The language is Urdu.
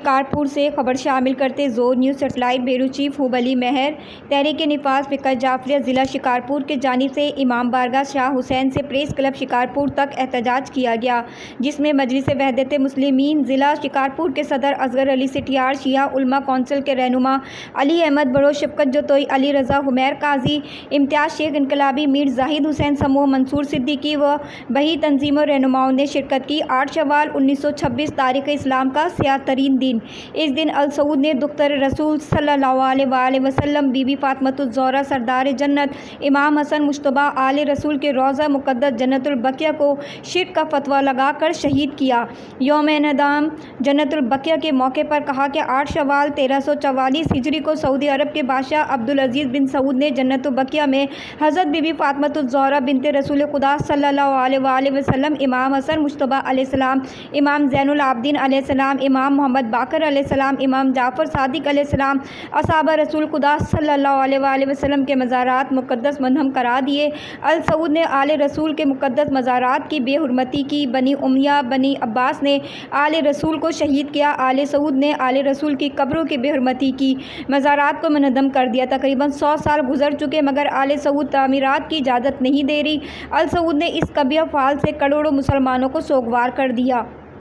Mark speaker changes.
Speaker 1: شکارپور سے خبر شامل کرتے زور نیوز سیٹلائٹ بیورو چیف حب علی مہر۔ تحریک نفاذ فقہ جعفریہ ضلع شکارپور کی جانب سے امام بارگاہ شاہ حسین سے پریس کلب شکارپور تک احتجاج کیا گیا، جس میں مجلس وحدت مسلمین ضلع شکارپور کے صدر اصغر علی سٹیار، شیعہ علماء کونسل کے رہنما علی احمد بڑو، شفقت جوتوئی، علی رضا، حمیر قاضی، امتیاز شیخ، انقلابی میر زاہد حسین سموہ، منصور صدیقی و بہی تنظیموں رہنماؤں نے شرکت کی۔ 8 شوال 1926 تاریخ اسلام کا سیاہ ترین دن۔ اس دن السعود نے دختر رسول صلی اللہ علیہ وآلہ وسلم، بی بی فاطمۃ الزہرا سردار جنت، امام حسن مجتبیٰ آل رسول کے روضہ مقدس جنت البقیع کو شرک کا فتویٰ لگا کر شہید کیا۔ یوم نظام جنت البقیع کے موقع پر کہا کہ 8 شوال 1344 ہجری کو سعودی عرب کے بادشاہ عبدالعزیز بن سعود نے جنت البقیع میں حضرت بی بی فاطمۃ الزہرا بنت رسول خدا صلی اللہ علیہ وآلہ وسلم، امام حسن مجتبیٰ علیہ السلام، امام زین العابدین علیہ السلام، امام محمد باقر علیہ السلام، امام جعفر صادق علیہ السلام، اصحاب رسول خدا صلی اللہ علیہ وآلہ وسلم کے مزارات مقدس منہدم قرار دیے۔ السعود نے آل رسول کے مقدس مزارات کی بے حرمتی کی۔ بنی امیہ بنی عباس نے آل رسول کو شہید کیا۔ آل سعود نے آل رسول کی قبروں کی بے حرمتی کی، مزارات کو منہدم کر دیا۔ تقریباً 100 سال گزر چکے مگر آل سعود تعمیرات کی اجازت نہیں دے رہی۔ السعود نے اس قبیح فعل سے کروڑوں مسلمانوں کو سوگوار کر دیا۔